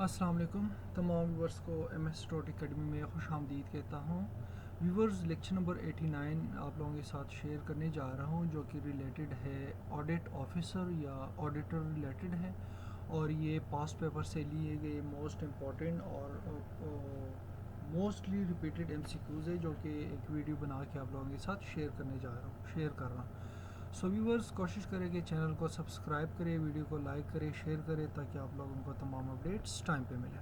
अस्सलाम वालेकुम तमाम व्यूवर्स को एम एस डॉट अकेडमी में खुश आमदीद कहता हूँ। व्यूवर्स लेक्चर नंबर 89 आप लोगों के साथ शेयर करने जा रहा हूँ जो कि रिलेटेड है ऑडिट ऑफिसर या ऑडिटर रिलेटेड है, और ये पास्ट पेपर से लिए गए मोस्ट इम्पॉर्टेंट और मोस्टली रिपीटेड एमसीक्यूज़ है जो कि एक वीडियो बना के आप लोगों के साथ शेयर कर रहा हूँ। सो व्यूवर्स कोशिश करें कि चैनल को सब्सक्राइब करें, वीडियो को लाइक करें, शेयर करें ताकि आप लोगों को तमाम अपडेट्स टाइम पे मिले।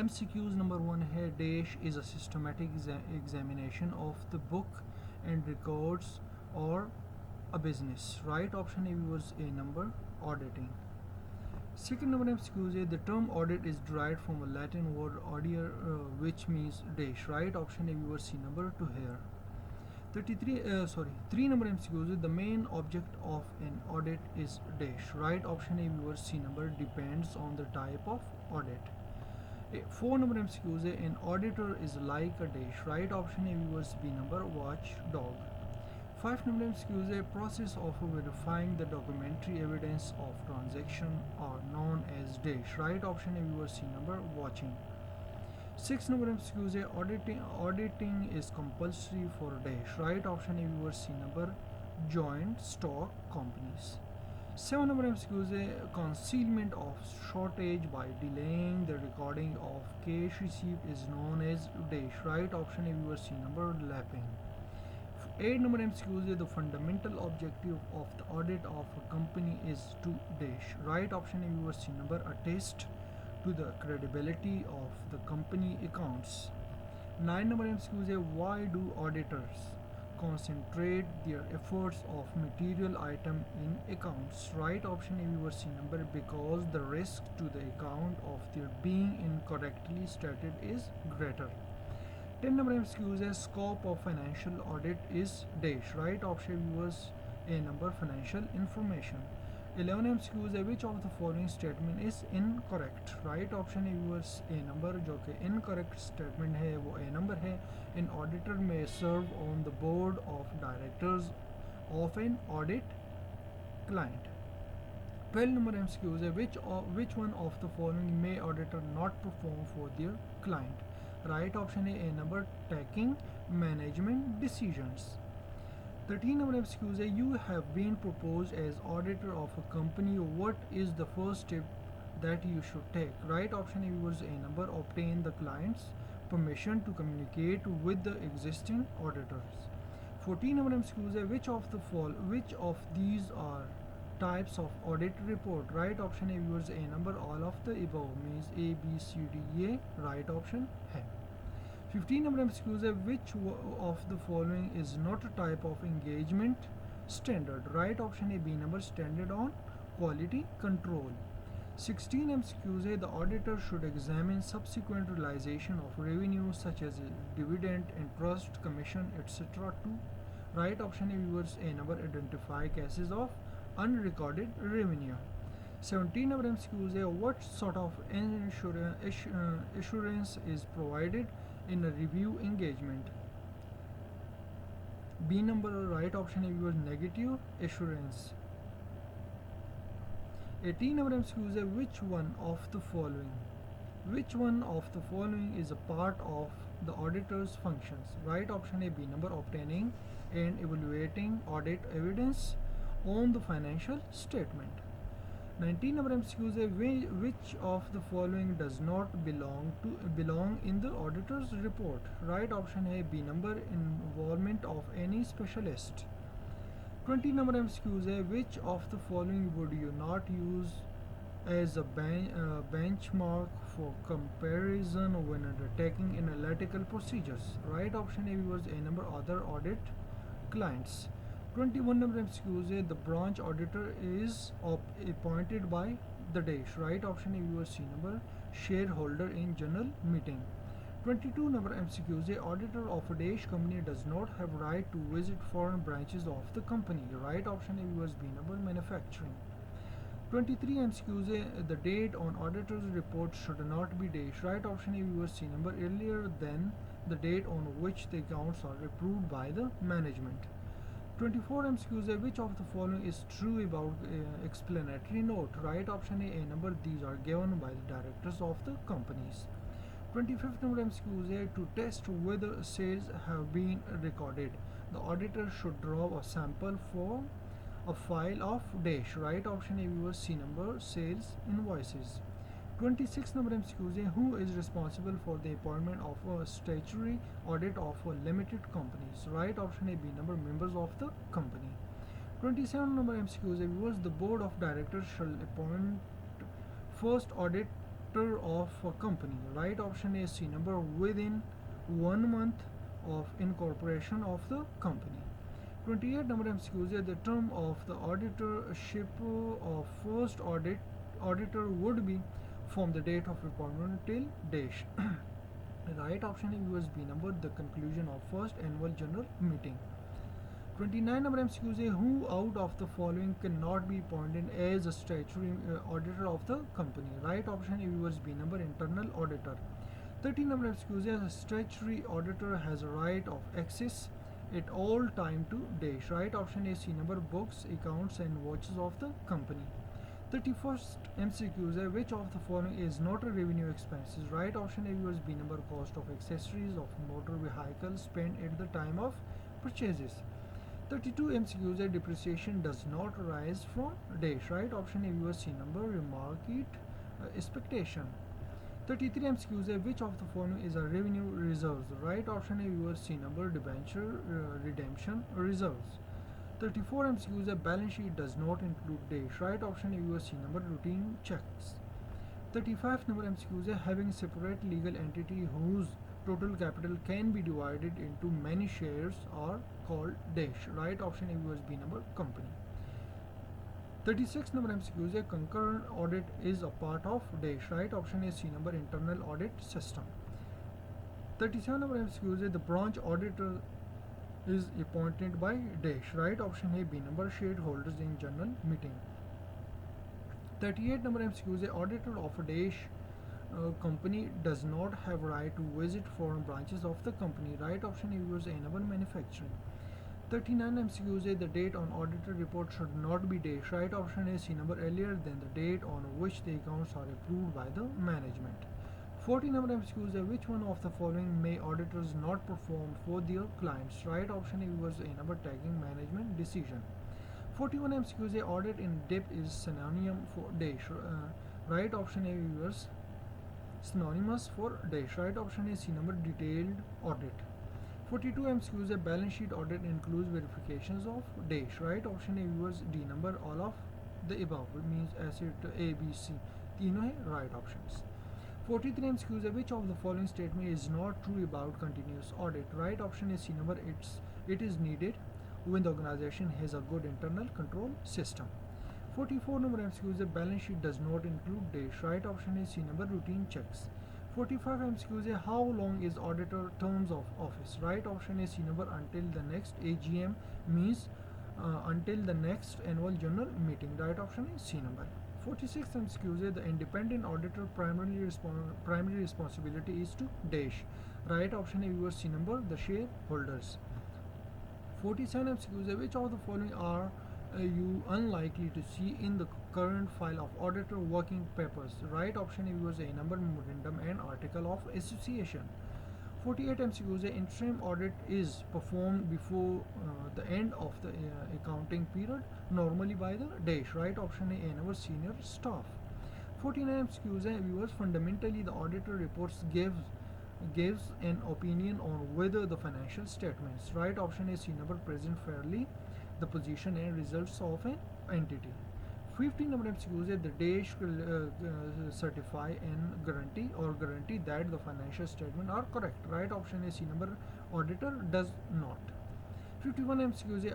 MCQs नंबर 1 है dash is a systematic examination of the book and records और अ बिजनेस। राइट ऑप्शन है viewers A number auditing. Second number MCQ is the term audit is derived from a Latin word audier, which means dash. Right option A viewers C number to hear. 3 number MCQ is the main object of an audit is dash. Right option A viewers C number depends on the type of audit. 4 number MCQ is an auditor is like a dash. Right option A viewers B number watchdog. 5 number MCQ is a process of verifying the documentary evidence of transaction are known as dash. Right option A viewers C number watching. 6 number MCQ is auditing is compulsory for dash. Right option A viewers C number joint stock companies. 7 number MCQ is a concealment of shortage by delaying the recording of cash receipt is known as dash. Right option A viewers C number lapping. 8 number MCQ is the fundamental objective of the audit of a company is to dash. Right option A viewers C number attest to the credibility of the company accounts. 9 number MCQ is why do auditors concentrate their efforts of material item in accounts. Right option A viewers C number because the risk to the account of their being incorrectly stated is greater. 10 number MCQs as scope of financial audit is dash. Right option viewers A number financial information. 11 MCQs है which of the following statement is incorrect. Right option है viewers A number, जो कि incorrect statement है वो A number है. An auditor may serve on the board of directors of an audit client. 12 number MCQs है which one of the following may auditor not perform for their client. Right option A number taking management decisions. 13 number MCQs है you have been proposed as auditor of a company, what is the first step that you should take. Right option A was A number obtain the client's permission to communicate with the existing auditors. 14 number MCQs है which of these are types of audit report. Right option A viewers A number all of the above means A B C D A right option है. 15 number MCQs है which of the following is not a type of engagement standard. Right option A B number standard on quality control. 16 MCQs है the auditor should examine subsequent realization of revenue such as dividend, interest, commission, etc. to. Right option A viewers A number identify cases of unrecorded revenue. 17 number MCQs है what sort of assurance is provided in a review engagement. B number right option A viewers negative assurance. 18 number MCQs है which one of the following is a part of the auditor's functions. Right option A B number obtaining and evaluating audit evidence on the financial statement. 19 number MCQs है which of the following does not belong in the auditor's report. Right option है B number involvement of any specialist. 20 number MCQs है which of the following would you not use as a benchmark for comparison when undertaking analytical procedures. Right option A was A number other audit clients. 21 number MCQs है the branch auditor is appointed by the dash. Right option A viewers C number shareholder in general meeting. 22 number MCQs है auditor of a dash company does not have right to visit foreign branches of the company. Right option A viewers B number manufacturing. 23 MCQs है the date on auditor's report should not be dash. Right option A viewers C number earlier than the date on which the accounts are approved by the management. 24 MCQs. Which of the following is true about explanatory note? Right option A number. These are given by the directors of the companies. 25th number MCQs. To test whether sales have been recorded, the auditor should draw a sample for a file of dash. Right option A viewers C number sales invoices. 26 number MCQs. Who is responsible for the appointment of a statutory audit of limited companies? Right option A B number members of the company. 27 number MCQs. Viewers, the board of directors shall appoint first auditor of a company. Right option A C number within 1 month of incorporation of the company. 28 number MCQs. The term of the auditorship of first auditor would be from the date of appointment till dash. Right option is viewers B number the conclusion of first annual general meeting. 29 number MCQs. Who out of the following cannot be appointed as a statutory auditor of the company? Right option is viewers B number internal auditor. 30 number MCQs. A statutory auditor has a right of access at all time to dash. Right option is C number books, accounts and watches of the company. 31st MCQs. Which of the following is not a revenue expenses? Right option A viewers B number cost of accessories of motor vehicles spent at the time of purchases. 32 MCQs. Depreciation does not arise from dash. Right option A viewers C number market expectation. 33 MCQs. Which of the following is a revenue reserves? Right option A viewers C number debenture redemption reserves. 34 MCQs. A balance sheet does not include dash. Right option A viewers C number routine checks. 35 number MCQs. Having separate legal entity whose total capital can be divided into many shares are called dash. Right option A viewers B number company. 36 number MCQs. A concurrent audit is a part of dash. Right option is C number internal audit system. 37 number MCQs. The branch auditor is appointed by dash. Right option A B number shareholders in general meeting. 38 number MCQs. Auditor of a dash company does not have right to visit foreign branches of the company. Right option A viewers A number manufacturing. 39 MCQs. The date on auditor report should not be dash. Right option is C number earlier than the date on which the accounts are approved by the management. 40 number MCQs. Which one of the following may auditors not perform for their clients? Right option A viewers A number tagging management decision. 41 MCQs. Audit in depth is synonym for dash. Right option A viewers synonymous for dash. Right option is C number detailed audit. 42 MCQs. A balance sheet audit includes verifications of dash. Right option A viewers D number all of the above. It means asset A B C तीनों है right options. 43 MCQs. Which of the following statement is not true about continuous audit? Right option is C number it is needed when the organization has a good internal control system. 44 number MCQs. The balance sheet does not include dash. Right option is C number routine checks. 45 MCQs. How long is auditor terms of office? Right option is C number until the next AGM means until the next annual general meeting. Right option is C number. 46 MCQs. The independent auditor primary responsibility is to dash. Right option is viewers C number the shareholders. 47 MCQs. Which of the following are you unlikely to see in the current file of auditor working papers? Right option is viewers A number memorandum and article of association. 48 MCQs. Interim audit is performed before the end of the accounting period, normally by the dash. Right option A number senior staff. 49 MCQs. Viewers, fundamentally the auditor reports gives an opinion on whether the financial statements. Right option is C number present fairly the position and results of an entity. 50 number MCQs. The dash certify and guarantee that the financial statement are correct. Right option is C number auditor does not. 51 MCQs.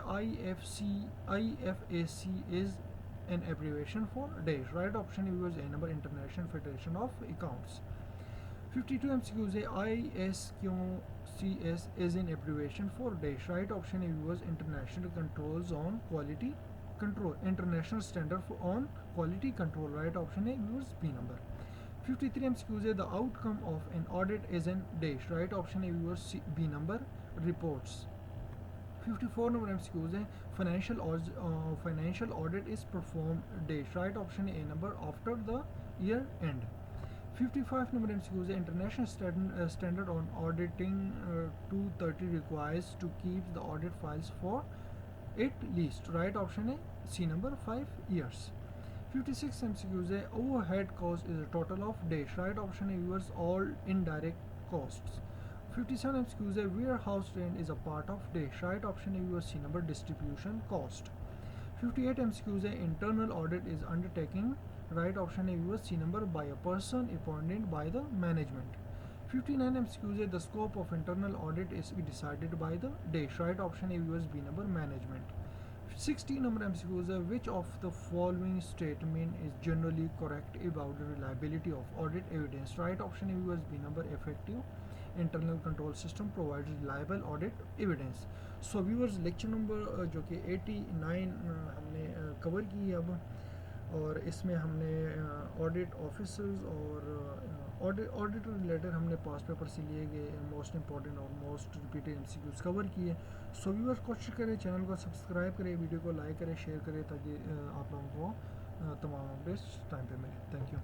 IFAC is an abbreviation for dash. Right option is viewers A number International Federation of Accounts. 52 MCQs. ISQCS is an abbreviation for dash. Right option is viewers International Controls on Quality Control, International Standard on Quality Control. Right option is viewers B number. 53 MCQs. The outcome of an audit is an dash. Right option is viewers B number reports. 54 number MCQs है financial audit is performed dash. Right option A number after the year end. 55 number MCQs है international standard on auditing 230 requires to keep the audit files for at least. Right option A C number 5 years. 56 MCQs है overhead cost is a total of dash. Right option A viewers all indirect costs. 57 MCQs है warehouse rent is a part of dash. Right option A viewers C number distribution cost. 58 MCQs है internal audit is undertaking. Right option A viewers C number by a person appointed by the management. 59 MCQs है the scope of internal audit is decided by the dash. Right option A viewers B number management. 60 number MCQs है which of the following statement is generally correct about the reliability of audit evidence. Right option A viewers B number effective internal control system provides reliable audit evidence. So viewers lecture number जो कि 89 हमने cover की है अब, और इसमें हमने audit officers और ऑडिटर रिलेटेड हमने पास पेपर से लिए गए मोस्ट इंपॉर्टेंट और मोस्ट रिपीटेड एमसीक्यूज कवर किए. सो व्यूअर्स कोशिश करें चैनल को सब्सक्राइब करें, वीडियो को लाइक करें, शेयर करें ताकि आप लोगों को तमाम अपडेट्स टाइम पे मिले. Thank you.